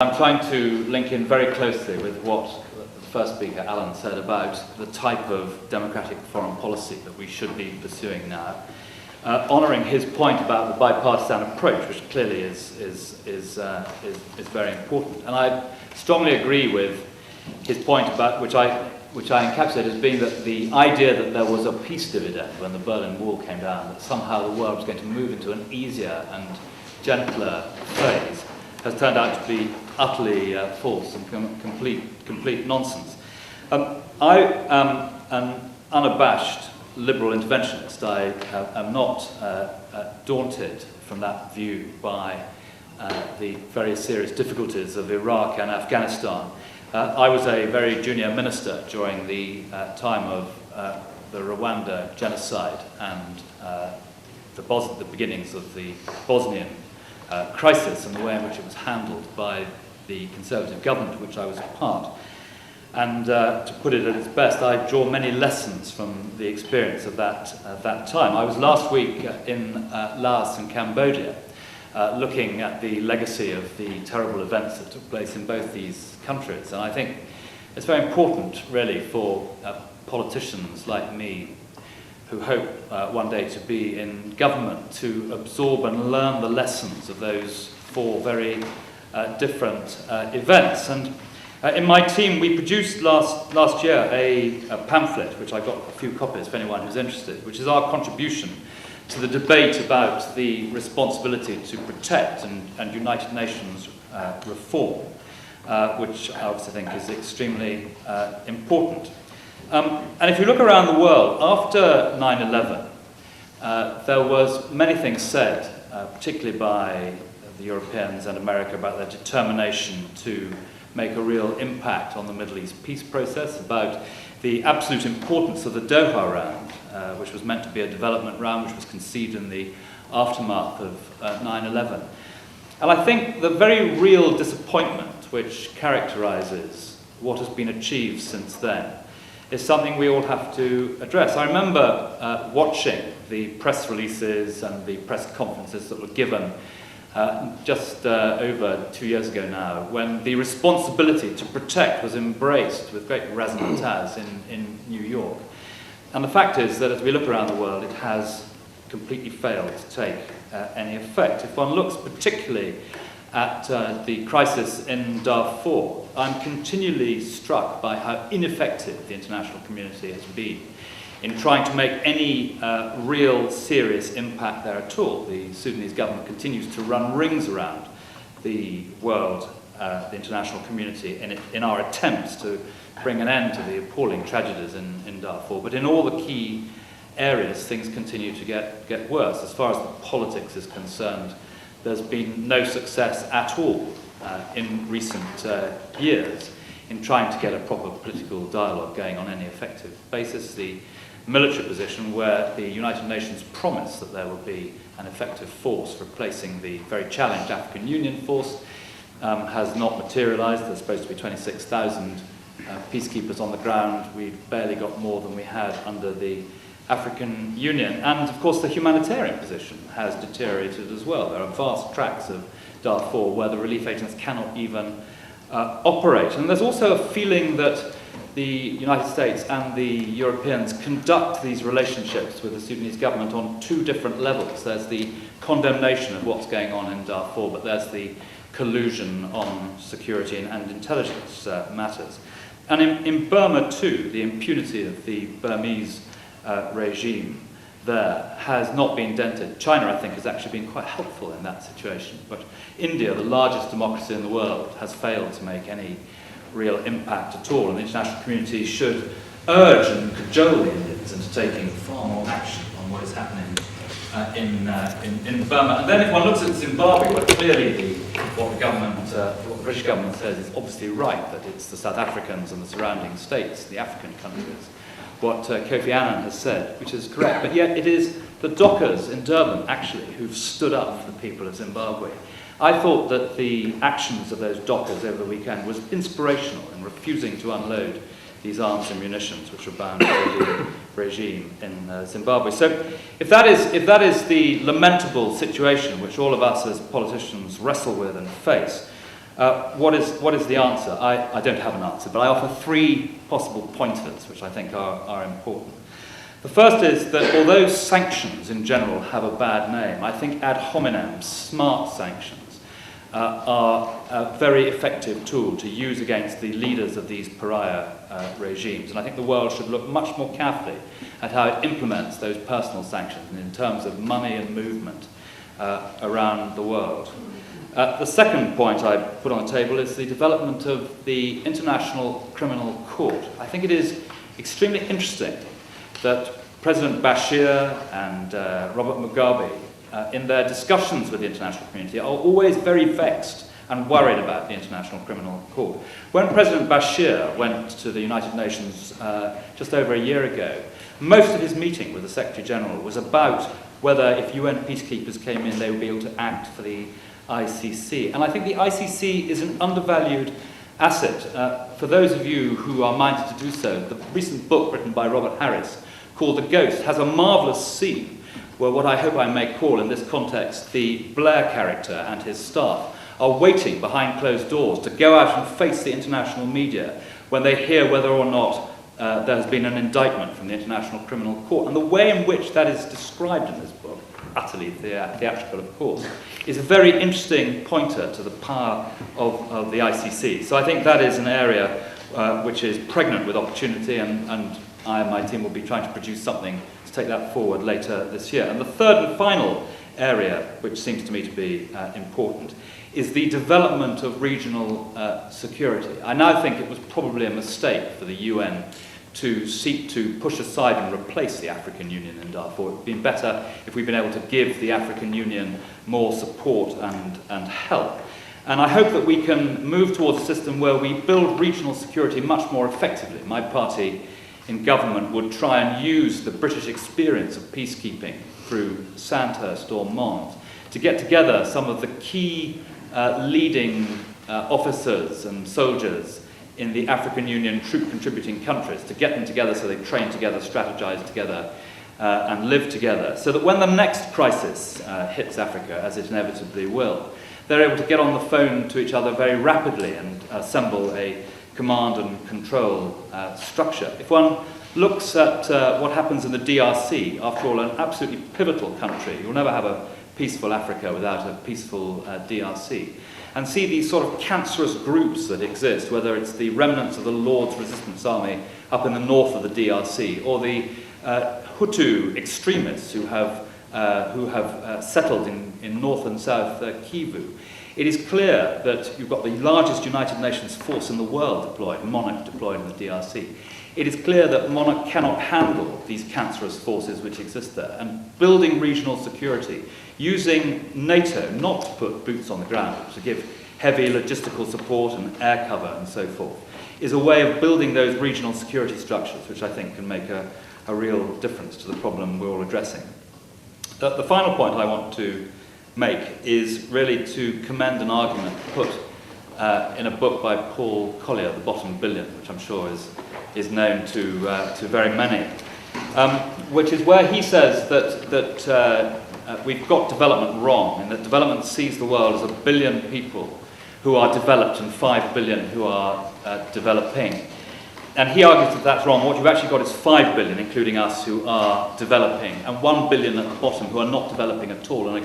I'm trying to link in very closely with what the first speaker, Alan, said about the type of democratic foreign policy that we should be pursuing now, honouring his point about the bipartisan approach, which clearly is very important. And I strongly agree with his point about which I encapsulate as being that the idea that there was a peace dividend when the Berlin Wall came down, that somehow the world was going to move into an easier and gentler phase, has turned out to be utterly false and complete nonsense. I am an unabashed liberal interventionist. I am not daunted from that view by the very serious difficulties of Iraq and Afghanistan. I was a very junior minister during the time of the Rwanda genocide and the beginnings of the Bosnian crisis and the way in which it was handled by the Conservative government of which I was a part. And to put it at its best, I draw many lessons from the experience of that time. I was last week in Laos and Cambodia, looking at the legacy of the terrible events that took place in both these countries. And I think it's very important, really, for politicians like me, who hope one day to be in government, to absorb and learn the lessons of those four very different events. And in my team, we produced last year a pamphlet, which I got a few copies for anyone who's interested, which is our contribution to the debate about the responsibility to protect and United Nations reform, which I obviously think is extremely important. And if you look around the world, after 9/11, there was many things said, particularly by the Europeans and America, about their determination to make a real impact on the Middle East peace process, about the absolute importance of the Doha round, which was meant to be a development round, which was conceived in the aftermath of 9/11. And I think the very real disappointment which characterises what has been achieved since then is something we all have to address. I remember watching the press releases and the press conferences that were given just over 2 years ago now, when the responsibility to protect was embraced with great razzmatazz in New York. And the fact is that as we look around the world, it has completely failed to take any effect. If one looks particularly at the crisis in Darfur, I'm continually struck by how ineffective the international community has been in trying to make any real serious impact there at all. The Sudanese government continues to run rings around the world, the international community, in our attempts to bring an end to the appalling tragedies in Darfur. But in all the key areas, things continue to get worse. As far as the politics is concerned, there's been no success at all in recent years in trying to get a proper political dialogue going on any effective basis. The military position, where the United Nations promised that there would be an effective force replacing the very challenged African Union force, has not materialised. There's supposed to be 26,000 peacekeepers on the ground. We've barely got more than we had under the African Union. And of course the humanitarian position has deteriorated as well. There are vast tracts of Darfur where the relief agents cannot even operate. And there's also a feeling that the United States and the Europeans conduct these relationships with the Sudanese government on two different levels. There's the condemnation of what's going on in Darfur, but there's the collusion on security and intelligence matters. And in Burma too, the impunity of the Burmese regime there has not been dented. China, I think, has actually been quite helpful in that situation. But India, the largest democracy in the world, has failed to make any real impact at all. And the international community should urge and cajole the Indians into taking far more action on what is happening in Burma. And then if one looks at Zimbabwe, well, clearly what the British government says is obviously right, that it's the South Africans and the surrounding states, the African countries, what Kofi Annan has said, which is correct. But yet it is the dockers in Durban, actually, who've stood up for the people of Zimbabwe. I thought that the actions of those dockers over the weekend was inspirational in refusing to unload these arms and munitions which were bound for the regime in Zimbabwe. So if that is the lamentable situation which all of us as politicians wrestle with and face, What is the answer? I don't have an answer, but I offer three possible pointers which I think are important. The first is that although sanctions in general have a bad name, I think ad hominem, smart sanctions, are a very effective tool to use against the leaders of these pariah regimes. And I think the world should look much more carefully at how it implements those personal sanctions in terms of money and movement around the world. The second point I put on the table is the development of the International Criminal Court. I think it is extremely interesting that President Bashir and Robert Mugabe, in their discussions with the international community, are always very vexed and worried about the International Criminal Court. When President Bashir went to the United Nations just over a year ago, most of his meeting with the Secretary General was about whether if UN peacekeepers came in, they would be able to act for the ICC. And I think the ICC is an undervalued asset. For those of you who are minded to do so, the recent book written by Robert Harris called The Ghost has a marvellous scene where what I hope I may call in this context the Blair character and his staff are waiting behind closed doors to go out and face the international media when they hear whether or not there has been an indictment from the International Criminal Court. And the way in which that is described in this book, utterly theatrical of course, is a very interesting pointer to the power of the ICC. So I think that is an area which is pregnant with opportunity, and I and my team will be trying to produce something to take that forward later this year. And the third and final area, which seems to me to be important, is the development of regional security. I now think it was probably a mistake for the UN to seek to push aside and replace the African Union in Darfur. It would have been better if we'd been able to give the African Union more support and help. And I hope that we can move towards a system where we build regional security much more effectively. My party in government would try and use the British experience of peacekeeping through Sandhurst or Mons to get together some of the key leading officers and soldiers in the African Union troop-contributing countries, to get them together so they train together, strategize together, and live together, so that when the next crisis hits Africa, as it inevitably will, they're able to get on the phone to each other very rapidly and assemble a command and control structure. If one looks at what happens in the DRC, after all, an absolutely pivotal country, you'll never have a peaceful Africa without a peaceful DRC, and see these sort of cancerous groups that exist, whether it's the remnants of the Lord's Resistance Army up in the north of the DRC, or the Hutu extremists who have settled in north and south Kivu. It is clear that you've got the largest United Nations force in the world deployed, MONUC deployed in the DRC. It is clear that MONUC cannot handle these cancerous forces which exist there, and building regional security, using NATO not to put boots on the ground, but to give heavy logistical support and air cover and so forth, is a way of building those regional security structures, which I think can make a real difference to the problem we're all addressing. The final point I want to make is really to commend an argument put in a book by Paul Collier, The Bottom Billion, which I'm sure is known to very many, which is where he says that we've got development wrong, and that development sees the world as 1 billion people who are developed and 5 billion who are developing. And he argues that that's wrong. What you've actually got is 5 billion, including us, who are developing, and 1 billion at the bottom who are not developing at all and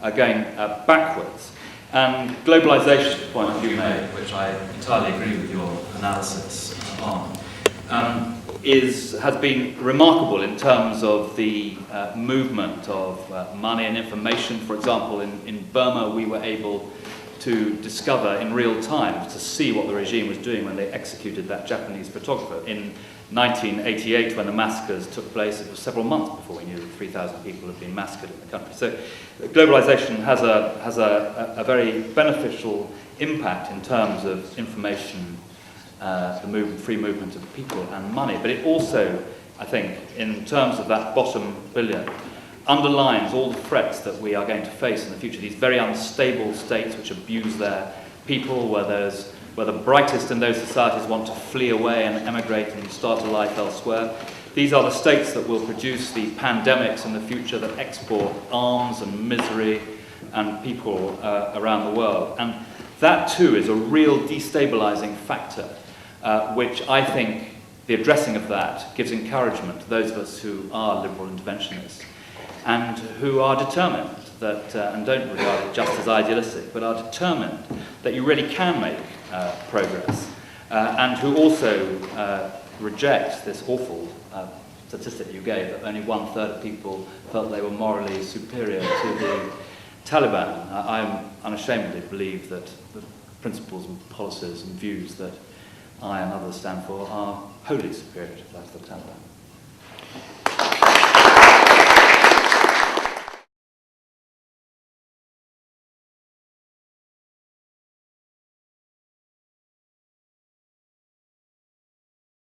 are going backwards. And globalisation, the point you made, which I entirely agree with your analysis on, has been remarkable in terms of the movement of money and information. For example, in Burma, we were able to discover in real time, to see what the regime was doing when they executed that Japanese photographer. In 1988, when the massacres took place, it was several months before we knew that 3,000 people had been massacred in the country. So globalization has a very beneficial impact in terms of information, the free movement of people and money. But it also, I think, in terms of that bottom billion, underlines all the threats that we are going to face in the future. These very unstable states which abuse their people, where the brightest in those societies want to flee away and emigrate and start a life elsewhere. These are the states that will produce the pandemics in the future that export arms and misery and people around the world. And That too is a real destabilizing factor, which I think the addressing of that gives encouragement to those of us who are liberal interventionists and who are determined that, and don't regard it just as idealistic, but are determined that you really can make progress, and who also reject this awful statistic you gave, that only 1/3 of people felt they were morally superior to the Taliban. I unashamedly believe that the principles and policies and views that I and others stand for are wholly superior to that of the Taliban.